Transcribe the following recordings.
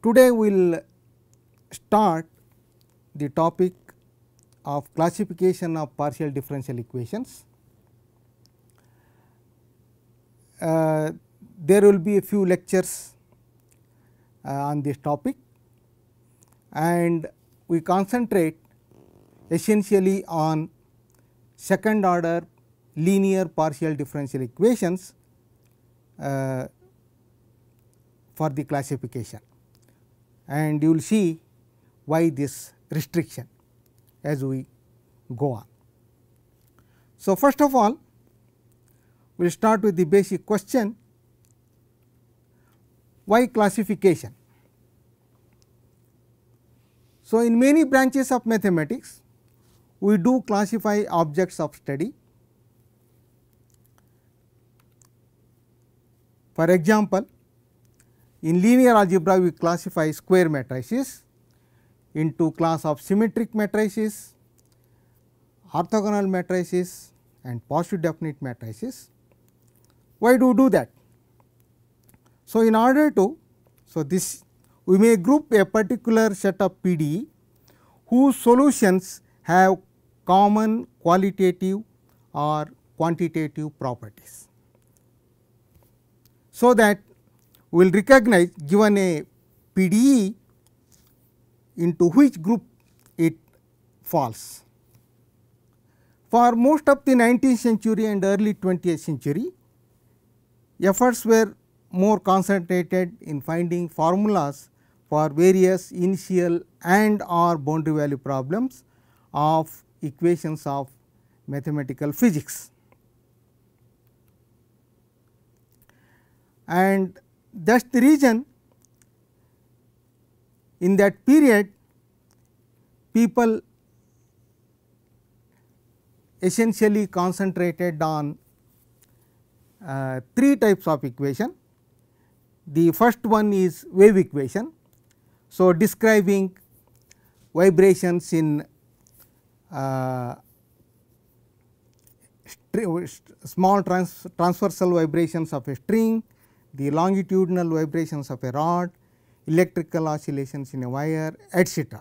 Today we will start the topic of classification of partial differential equations. There will be a few lectures on this topic, and we concentrate essentially on second order linear partial differential equations for the classification, and you will see why this restriction as we go on. So, first of all, we will start with the basic question: why classification? So, in many branches of mathematics, we do classify objects of study. For example, in linear algebra we classify square matrices into class of symmetric matrices, orthogonal matrices and positive definite matrices. Why do we do that? So, in order to, this we may group a particular set of PDE whose solutions have common qualitative or quantitative properties, so that we will recognize, given a PDE, into which group it falls. For most of the 19th century and early 20th century, efforts were more concentrated in finding formulas for various initial and or boundary value problems of equations of mathematical physics. And that is the reason in that period people essentially concentrated on three types of equation. The first one is wave equation. So, describing vibrations in small transversal vibrations of a string, the longitudinal vibrations of a rod, electrical oscillations in a wire, etc.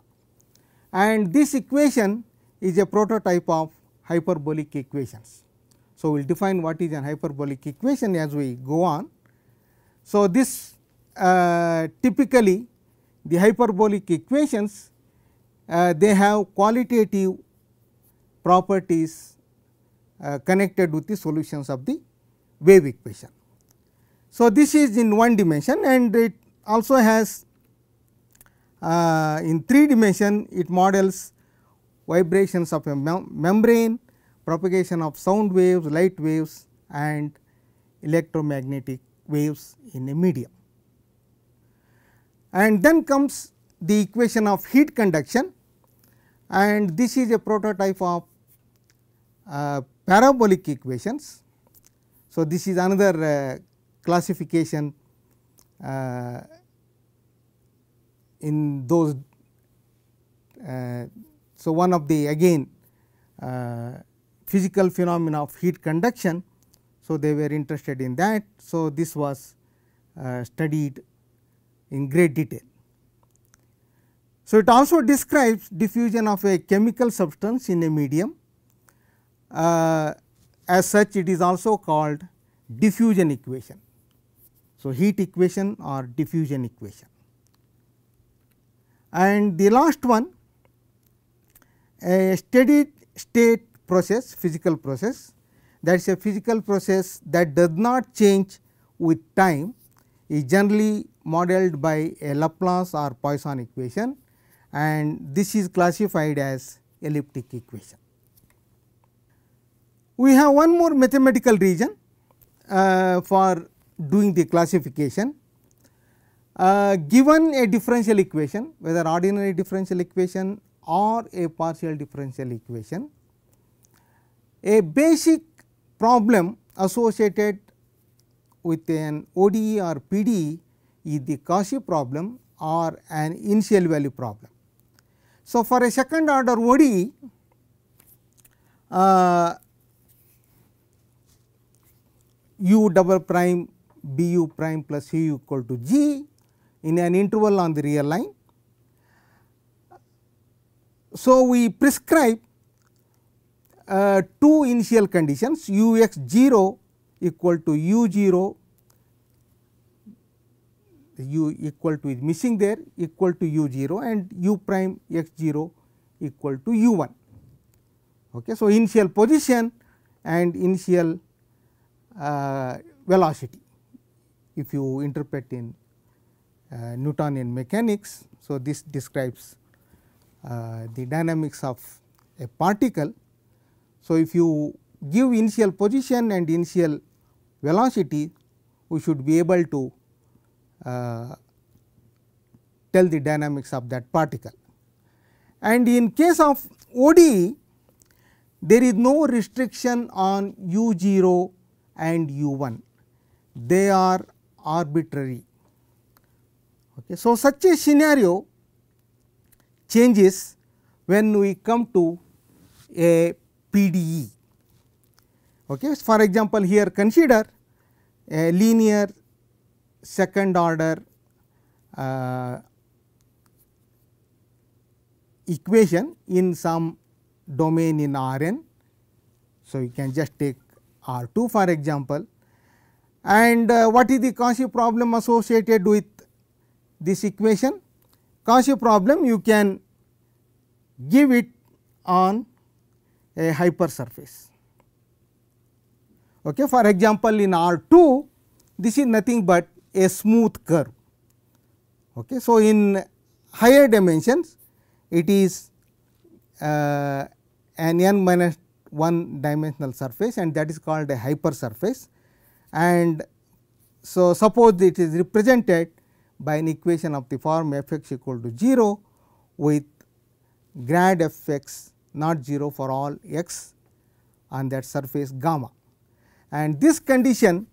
And this equation is a prototype of hyperbolic equations. So, we will define what is an hyperbolic equation as we go on. So, this typically the hyperbolic equations they have qualitative properties connected with the solutions of the wave equation. So, this is in one dimension, and it also has in 3 dimension it models vibrations of a membrane, propagation of sound waves, light waves and electromagnetic waves in a medium. And then comes the equation of heat conduction, and this is a prototype of parabolic equations. So, this is another classification in those. So, one of the again physical phenomena of heat conduction. So, they were interested in that. So, this was studied in great detail. So, it also describes diffusion of a chemical substance in a medium. As such, it is also called diffusion equation. So, heat equation or diffusion equation. And the last one, a steady state process, physical process, that is a physical process that does not change with time, is generally modeled by a Laplace or Poisson equation, and this is classified as elliptic equation. We have one more mathematical region for doing the classification. Given a differential equation, whether ordinary differential equation or a partial differential equation, a basic problem associated with an ODE or PDE is the Cauchy problem or an initial value problem. So, for a second order ODE, u double prime b u prime plus c u equal to g. in an interval on the real line. So, we prescribe two initial conditions u x 0 equal to u 0, u equal to is missing there, equal to u 0, and u prime x 0 equal to u 1. Okay. So, initial position and initial velocity, if you interpret in Newtonian mechanics. So, this describes the dynamics of a particle. So, if you give initial position and initial velocity, we should be able to tell the dynamics of that particle. And in case of ODE, there is no restriction on u 0 and u 1, they are arbitrary. Okay. So, such a scenario changes when we come to a PDE. Okay. For example, here consider a linear second order equation in some domain in Rn. So, you can just take R2 for example, and what is the Cauchy problem associated with this equation? Cauchy problem you can give it on a hypersurface. Okay. For example, in R2 this is nothing but a smooth curve. Okay. So, in higher dimensions it is an n minus 1 dimensional surface, and that is called a hypersurface. And so, suppose it is represented by an equation of the form f x equal to 0 with grad f x not 0 for all x on that surface gamma. And this condition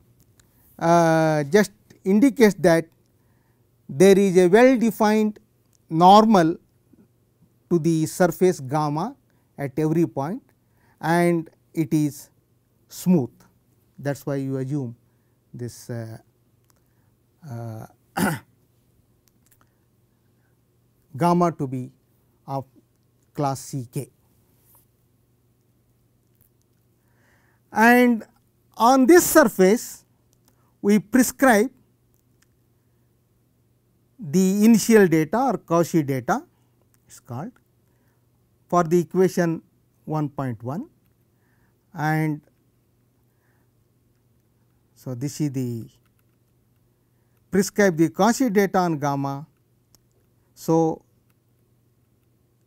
just indicates that there is a well defined normal to the surface gamma at every point, and it is smooth. That is why you assume this gamma to be of class C k. And on this surface we prescribe the initial data or Cauchy data is called for the equation 1.1, and so this is the prescribe the Cauchy data on gamma. So,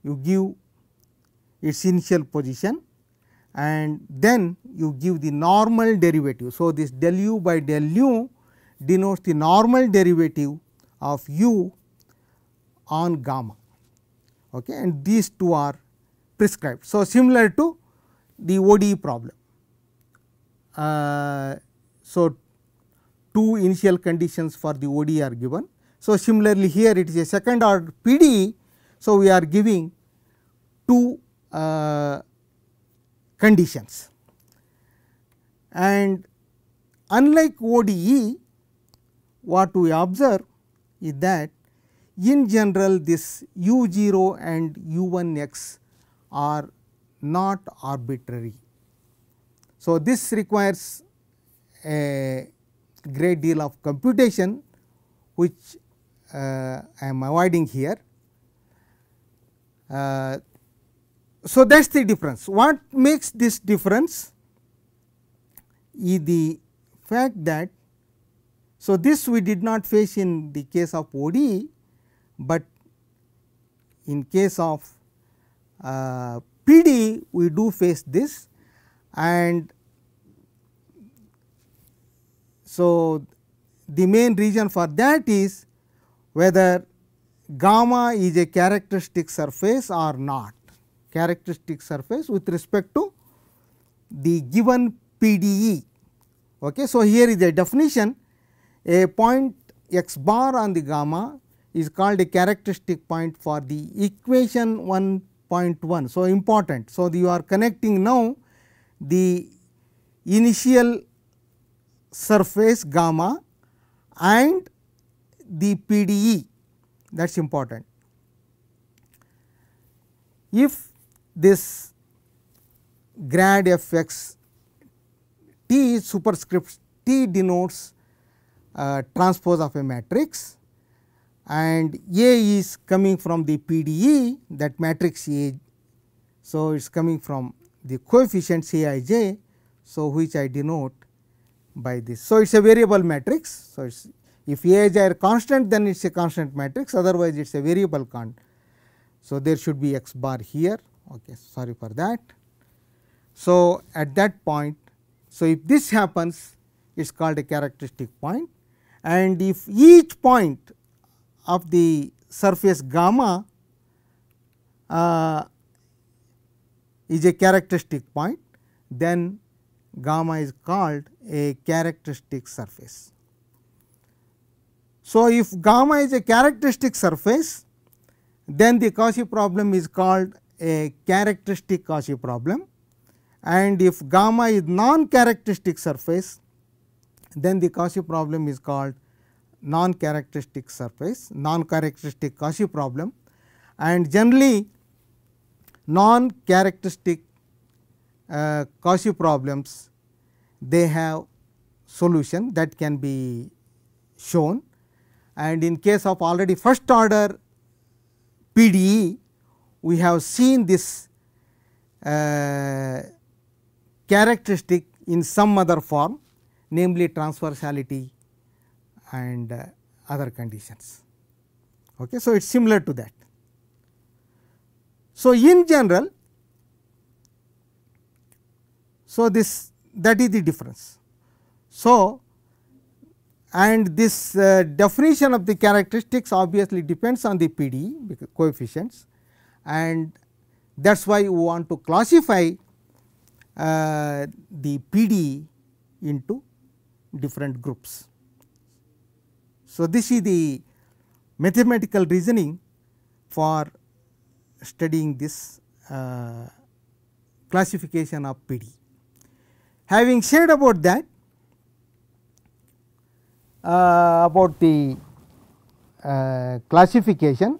you give its initial position and then you give the normal derivative. So, this del u by del u denotes the normal derivative of u on gamma, okay, and these two are prescribed. So, similar to the ODE problem. So, two initial conditions for the ODE are given. So, similarly here it is a second order PDE. So, we are giving two conditions, and unlike ODE, what we observe is that in general this u 0 and u 1 x are not arbitrary. So, this requires a great deal of computation, which I am avoiding here. So, that is the difference. What makes this difference is the fact that, so this we did not face in the case of ODE, but in case of PD we do face this, and so the main reason for that is whether gamma is a characteristic surface or not, characteristic surface with respect to the given PDE. Okay. So, here is a definition, a point x bar on the gamma is called a characteristic point for the equation 1.1. So, important. So, you are connecting now the initial surface gamma and the PDE, that is important. If this grad f x t superscript t denotes transpose of a matrix, and A is coming from the PDE, that matrix A. So, it is coming from the coefficients A I j, so which I denote by this. So, it is a variable matrix. So, if A I j are constant, then it is a constant matrix, otherwise it is a variable constant. So, there should be x bar here, okay, sorry for that. So, at that point, so if this happens, it is called a characteristic point, and if each point of the surface gamma is a characteristic point, then gamma is called a characteristic surface. So, if gamma is a characteristic surface, then the Cauchy problem is called a characteristic Cauchy problem, and if gamma is non-characteristic surface, then the Cauchy problem is called non-characteristic surface, non-characteristic Cauchy problem, and generally non-characteristic Cauchy problems, they have solution that can be shown, and in case of already first order PDE, we have seen this characteristic in some other form, namely transversality and other conditions. Okay. So, it is similar to that. So, in general, so this that is the difference. So, and this definition of the characteristics obviously depends on the PDE coefficients, and that is why we want to classify the PDE into different groups. So, this is the mathematical reasoning for studying this classification of PDE. Having said about that, about the classification,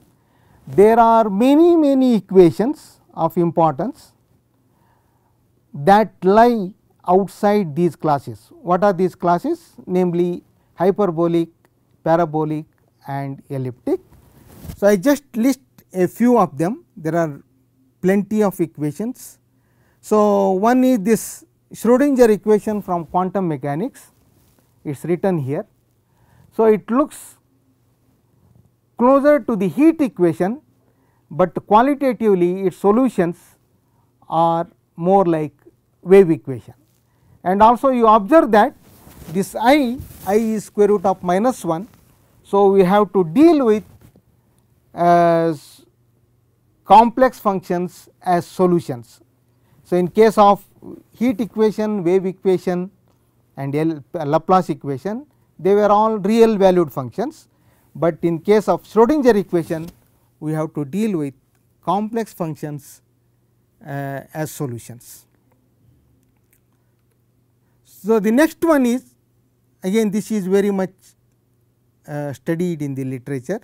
there are many equations of importance that lie outside these classes. What are these classes? Namely hyperbolic, parabolic and elliptic. So, I just list a few of them. There are plenty of equations. So, one is this Schrodinger equation from quantum mechanics, it is written here. So, it looks closer to the heat equation, but qualitatively its solutions are more like wave equation. And also you observe that this I is square root of -1. So, we have to deal with complex functions as solutions. So, in case of heat equation, wave equation and Laplace equation, they were all real valued functions, but in case of Schrodinger equation, we have to deal with complex functions as solutions. So, the next one is, again this is very much studied in the literature,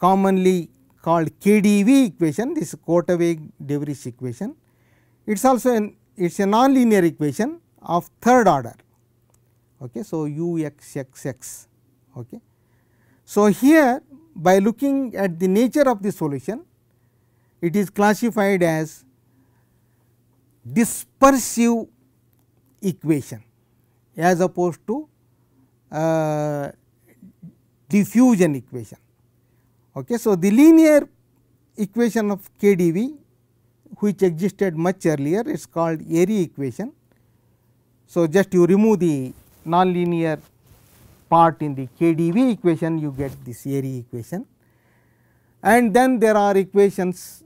commonly called KdV equation, this Korteweg-de Vries equation. It is also a nonlinear equation of third order. Okay. So, u x x x. Okay. So, here by looking at the nature of the solution, it is classified as dispersive equation as opposed to diffusion equation. Okay. So, the linear equation of KdV, which existed much earlier, is called Airy equation. So, just you remove the nonlinear part in the KdV equation, you get this Airy equation, and then there are equations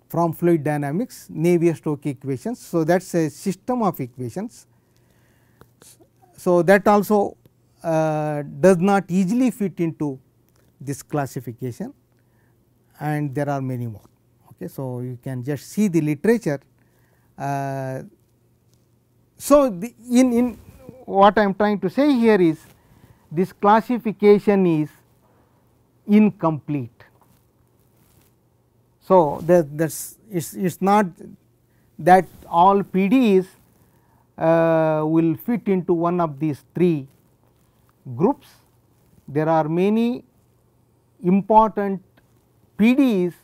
from fluid dynamics, Navier-Stokes equations. So, that is a system of equations. So, that also does not easily fit into this classification, and there are many more. Okay. So, you can just see the literature. So, in what I am trying to say here is this classification is incomplete. So, that's it's not that all PDEs will fit into one of these three groups. There are many important PDEs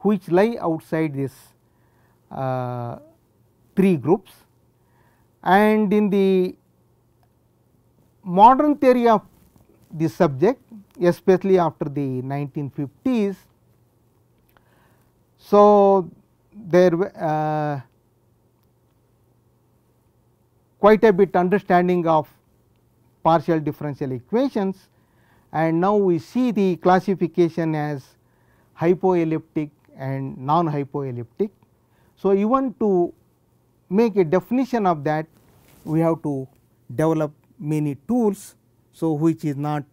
which lie outside this three groups, and in the modern theory of this subject, especially after the 1950s. So, there quite a bit understanding of partial differential equations, and now we see the classification as hypoelliptic and non-hypoelliptic. So, even to make a definition of that, we have to develop many tools. So, which is not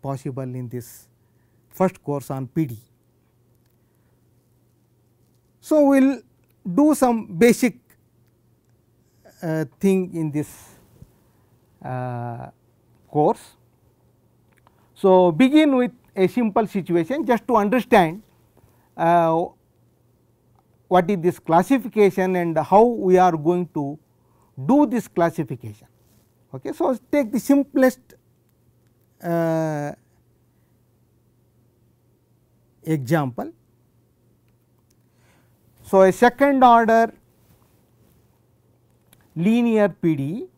possible in this first course on PD. So, we will do some basic thing in this course. So, begin with a simple situation just to understand what is this classification and how we are going to do this classification. Okay. So, take the simplest example. So, a second order linear PDE.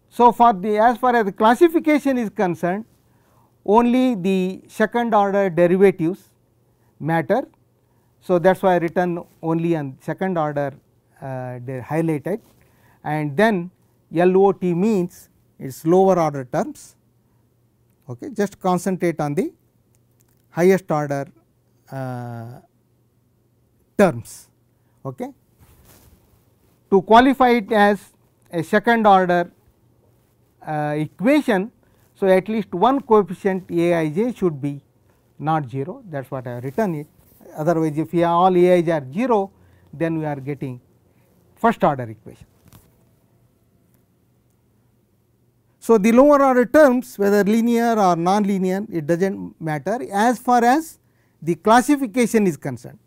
So, for the as far as the classification is concerned, only the second order derivatives matter. So, that is why I written only on second order they highlighted, and then LOT means it is lower order terms. Okay. Just concentrate on the highest order terms. Okay. To qualify it as a second order equation, so at least one coefficient Aij should be not 0, that is what I have written it. Otherwise, if all Aij are 0, then we are getting first order equation. So, the lower order terms, whether linear or non-linear, it does not matter as far as the classification is concerned.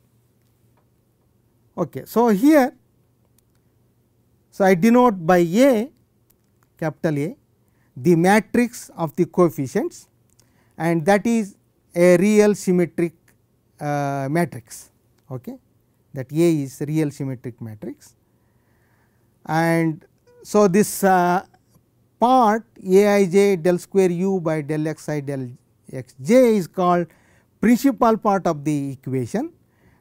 Okay. So, here, so I denote by A, capital A, the matrix of the coefficients, and that is a real symmetric matrix. Okay. That A is real symmetric matrix, and so this part Aij del square u by del xi del xj is called principal part of the equation,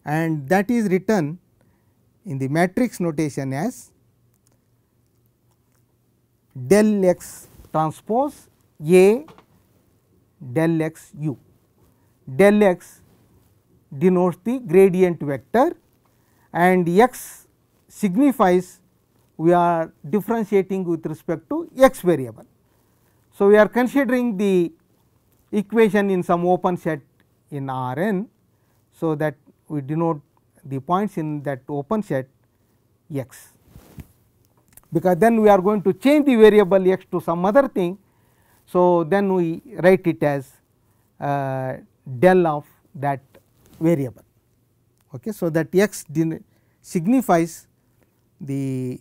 and that is written in the matrix notation as del x transpose A del x u. Del x denotes the gradient vector and x signifies we are differentiating with respect to x variable. So, we are considering the equation in some open set in R n. So, that we denote the points in that open set x, because then we are going to change the variable x to some other thing. So, then we write it as del of that variable. Okay. So, that x signifies the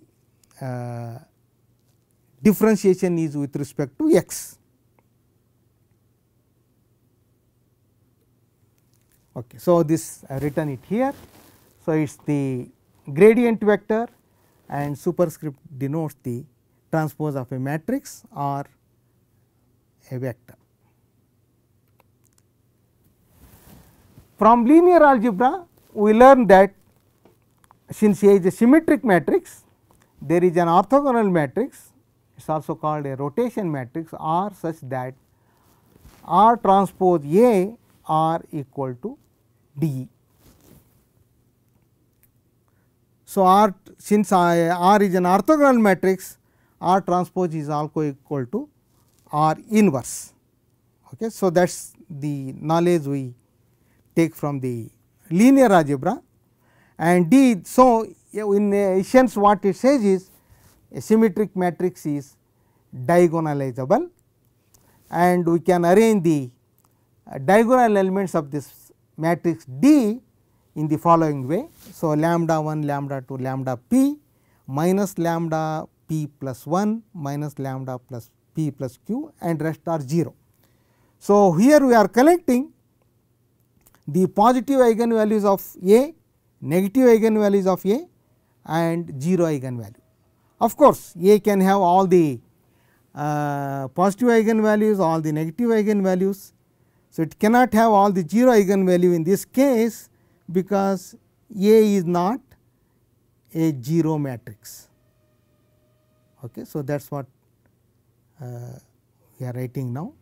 differentiation is with respect to x. Okay. So, this I written it here. So, it is the gradient vector and superscript denotes the transpose of a matrix or a vector. From linear algebra, we learn that since A is a symmetric matrix, there is an orthogonal matrix, it is also called a rotation matrix, R such that R transpose A are equal to D. So, R since R is an orthogonal matrix, R transpose is also equal to R inverse. Okay. So, that is the knowledge we take from the linear algebra, and D. So, in essence what it says is a symmetric matrix is diagonalizable. and we can arrange the diagonal elements of this matrix D in the following way. So, lambda 1, lambda 2, lambda p minus lambda p plus 1 minus lambda plus p plus q, and rest are 0. So, here we are collecting the positive eigenvalues of A, negative eigenvalues of A, and 0 eigenvalue. Of course, A can have all the positive eigenvalues, all the negative eigenvalues. So, it cannot have all the 0 eigenvalue in this case, because A is not a 0 matrix. Okay. So, that is what we are writing now.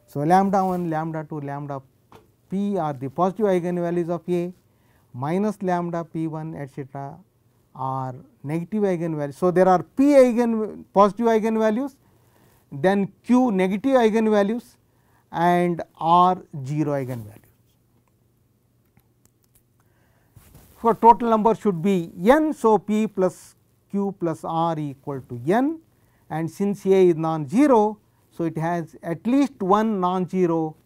So, lambda 1, lambda 2, lambda p are the positive eigenvalues of A, minus lambda p 1 etcetera are negative eigenvalues. So, there are p positive eigenvalues, then q negative eigenvalues, and r 0 eigenvalues. For total number should be n. So, p plus q plus r equal to n, and since A is non-zero, so it has at least one non-zero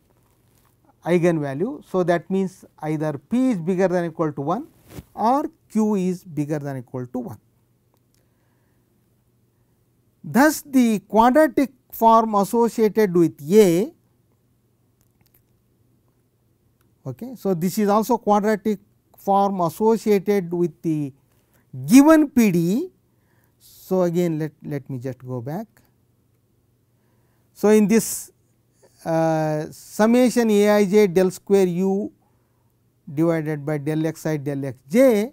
eigenvalue. So, that means either p is bigger than or equal to 1 or q is bigger than or equal to 1. Thus, the quadratic form associated with A, okay. So, this is also quadratic form associated with the given PDE. So, again let me just go back. So, in this summation Aij del square u divided by del xi del xj,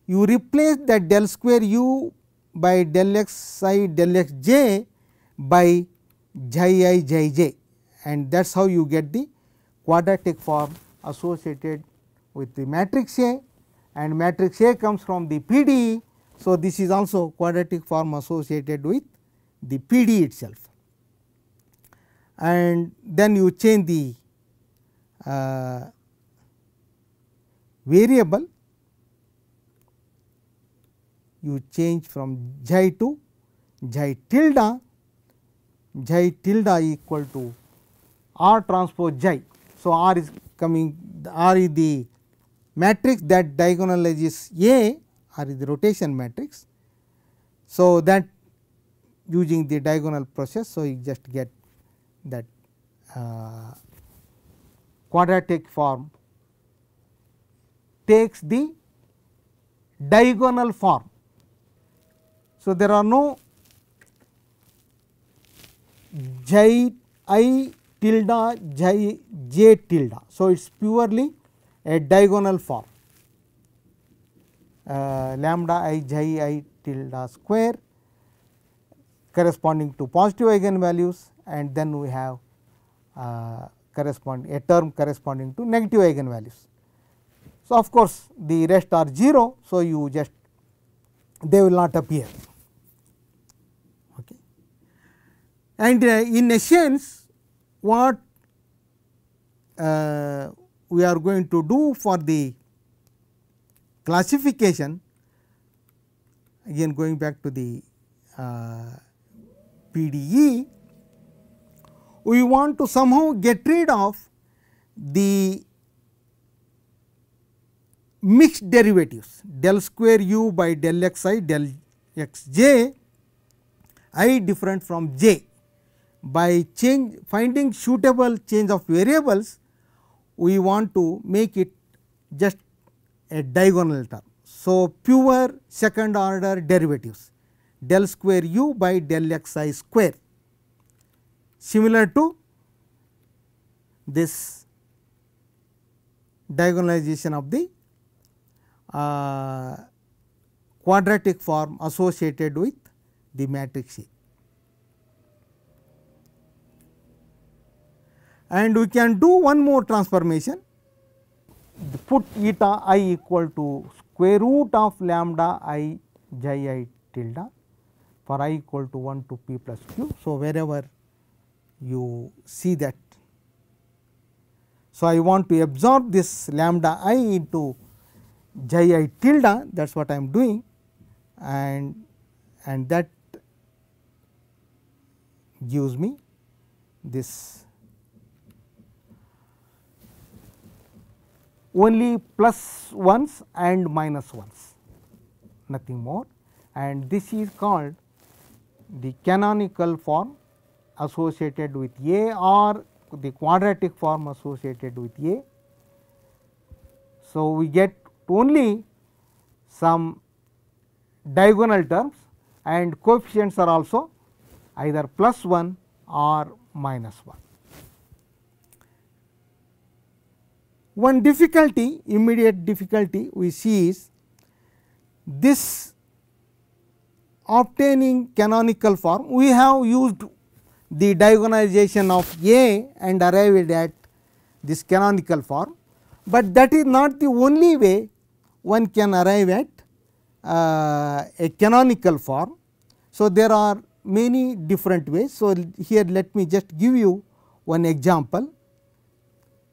you replace that del square u by del xi del xj by xi I xj, and that is how you get the quadratic form associated with the matrix A, and matrix A comes from the PDE. So, this is also quadratic form associated with the PDE itself, and then you change the variable, you change from xi to xi tilde equal to r transpose xi. So, r is coming, r is the matrix that diagonalizes A, r is the rotation matrix. So, that using the diagonal process. So, you just get that quadratic form takes the diagonal form. So, there are no xi I tilde xi j tilde. So, it is purely a diagonal form, lambda I xi I tilde square corresponding to positive eigenvalues, and then we have a term corresponding to negative eigenvalues. So, of course, the rest are 0. So, you just they will not appear. Okay. And in essence, what we are going to do for the classification, again going back to the PDE, we want to somehow get rid of the mixed derivatives del square u by del xi del xj I different from j. By finding suitable change of variables, we want to make it just a diagonal term. So, pure second order derivatives del square u by del xi square, similar to this diagonalization of the quadratic form associated with the matrix A. And we can do one more transformation, put eta I equal to square root of lambda I xi I tilde for I equal to 1 to p plus q. So, wherever you see that. So, I want to absorb this lambda I into xi I tilde, that is what I am doing, and that gives me this only plus ones and minus ones, nothing more, and this is called the canonical form associated with A or the quadratic form associated with A. So, we get only some diagonal terms and coefficients are also either plus 1 or minus 1. One difficulty, immediate difficulty we see is this obtaining canonical form. We have used the diagonalization of A and arrived at this canonical form, but that is not the only way one can arrive at a canonical form. So, there are many different ways. So, here let me just give you one example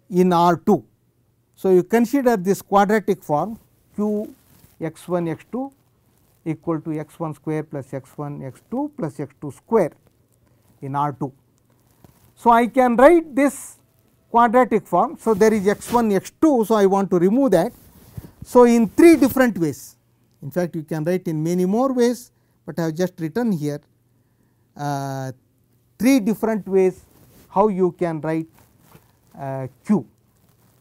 in R2. So, you consider this quadratic form q x 1 x 2 equal to x 1 square plus x 1 x 2 plus x 2 square in R2. So, I can write this quadratic form. So, there is x 1 x 2. So, I want to remove that. So, in 3 different ways, in fact, you can write in many more ways, but I have just written here 3 different ways how you can write q.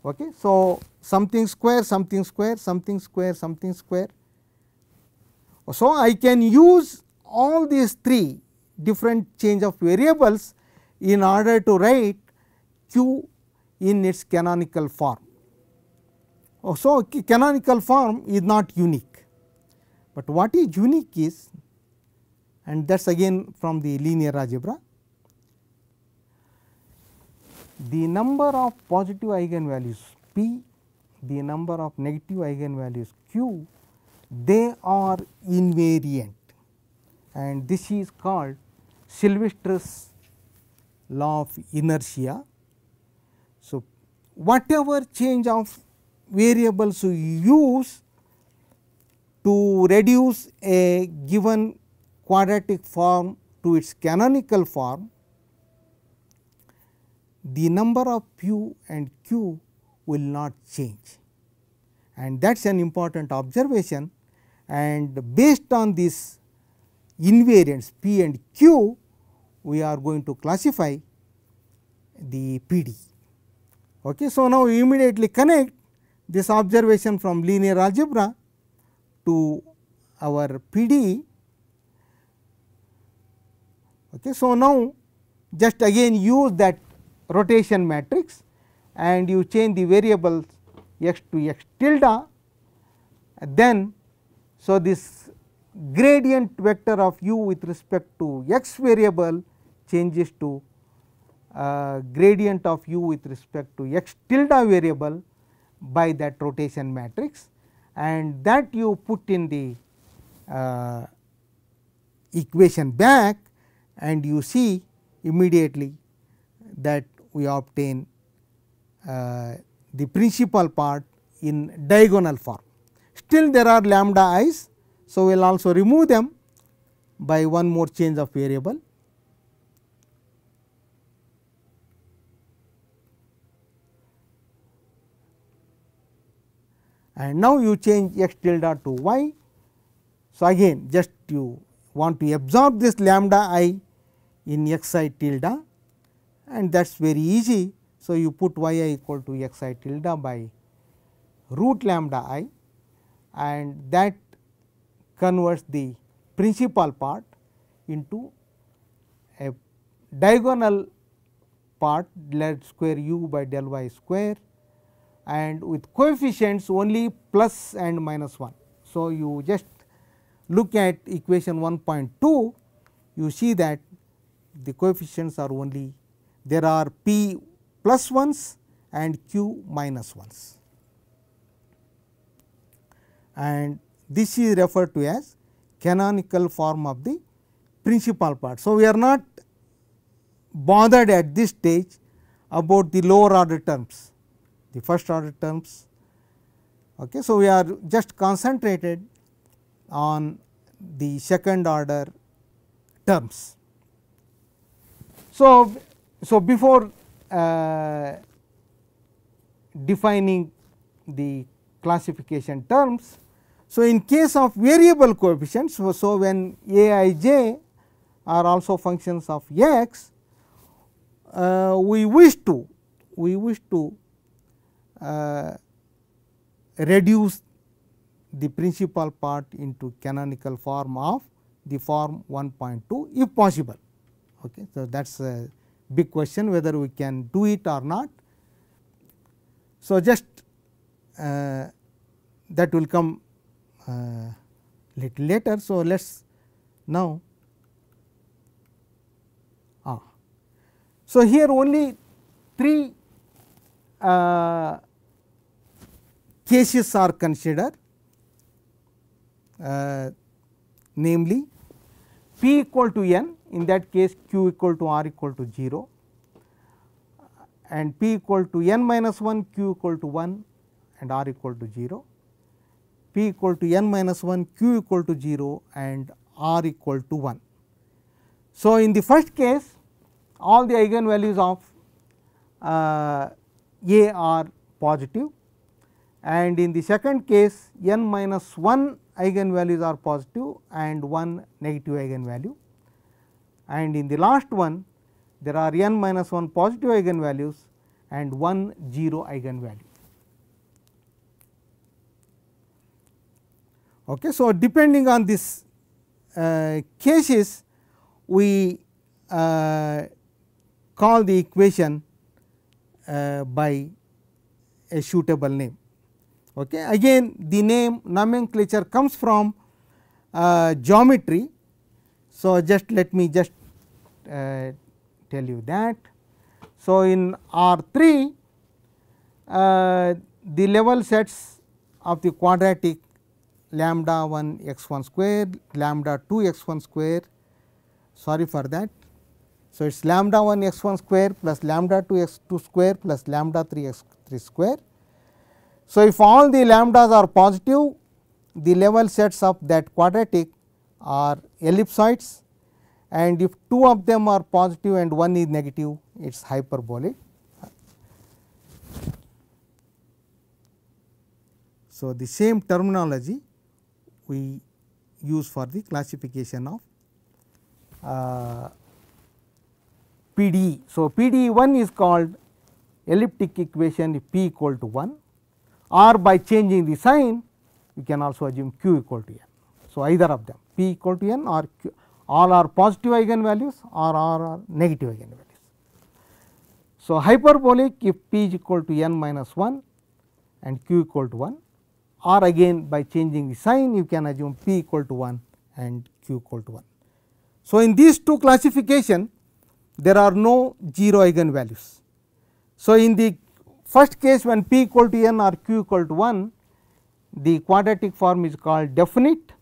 Okay. So, something square, something square, something square, something square. So, I can use all these 3 different change of variables in order to write q in its canonical form. So, canonical form is not unique, but what is unique is, and that is again from the linear algebra, the number of positive eigenvalues p, the number of negative eigenvalues q, they are invariant, and this is called Sylvester's law of inertia. So, whatever change of variables you use to reduce a given quadratic form to its canonical form, the number of p and q will not change, and that is an important observation. And based on this invariants p and q, we are going to classify the PD. Okay. So, now we immediately connect this observation from linear algebra to our PD. Okay. So, now just again use that rotation matrix and you change the variables x to x tilde, then so this gradient vector of u with respect to x variable changes to gradient of u with respect to x tilde variable by that rotation matrix, and that you put in the equation back, and you see immediately that we obtain the principal part in diagonal form. Still there are lambda i's. So, we will also remove them by one more change of variable. And now you change x tilde to y. So, again just you want to absorb this lambda I in x I tilde, and that is very easy. So, you put y I equal to x I tilde by root lambda I, and that converts the principal part into a diagonal part del square u by del y square, and with coefficients only plus and minus 1. So, you just look at equation 1.2, you see that the coefficients are only, there are p plus 1s and q minus 1s, and this is referred to as canonical form of the principal part. So, we are not bothered at this stage about the lower order terms, the first order terms. Okay. So, we are just concentrated on the second order terms. So, before defining the classification terms, so in case of variable coefficients, so when a I j are also functions of x, we wish to reduce the principal part into canonical form of the form 1.2 if possible. Okay. So, that is a big question whether we can do it or not. So, just that will come little later. So, let us now. So, here only 3 cases are considered, namely p equal to n, in that case q equal to r equal to 0, and p equal to n minus 1, q equal to 1 and r equal to 0, p equal to n minus 1, q equal to 0 and r equal to 1. So, in the first case all the eigenvalues of A are positive, and in the second case n minus 1 eigenvalues are positive and 1 negative eigenvalue, and in the last one there are n minus 1 positive eigenvalues and 1 0 eigenvalue. Okay. So, depending on this cases, we call the equation by a suitable name. Okay. Again the name nomenclature comes from geometry. So, just let me just tell you that. So, in R 3 the level sets of the quadratic lambda 1 x 1 square, lambda 2 x 1 square, sorry for that. So, it is lambda 1 x 1 square plus lambda 2 x 2 square plus lambda 3 x 3 square. So, if all the lambdas are positive, the level sets of that quadratic are ellipsoids, and if 2 of them are positive and 1 is negative, it is hyperbolic. So, the same terminology we use for the classification of PDE. So, PDE 1 is called elliptic equation if p equal to 1, or by changing the sign we can also assume q equal to n. So, either of them p equal to n or q, all are positive eigenvalues or all are negative eigenvalues. So, hyperbolic if p is equal to n minus 1 and q equal to 1, or again by changing the sign you can assume p equal to 1 and q equal to 1. So, in these two classification there are no 0 eigenvalues. So, in the first case when p equal to n or q equal to 1, the quadratic form is called definite,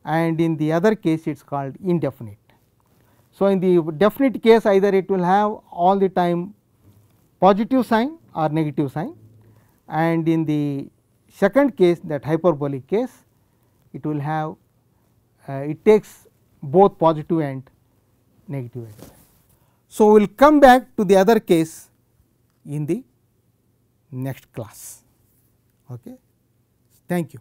and in the other case it is called indefinite. So, in the definite case either it will have all the time positive sign or negative sign, and in the second case, that hyperbolic case, it will have it takes both positive and negative eigenvalues. So, we will come back to the other case in the next class. Okay. Thank you.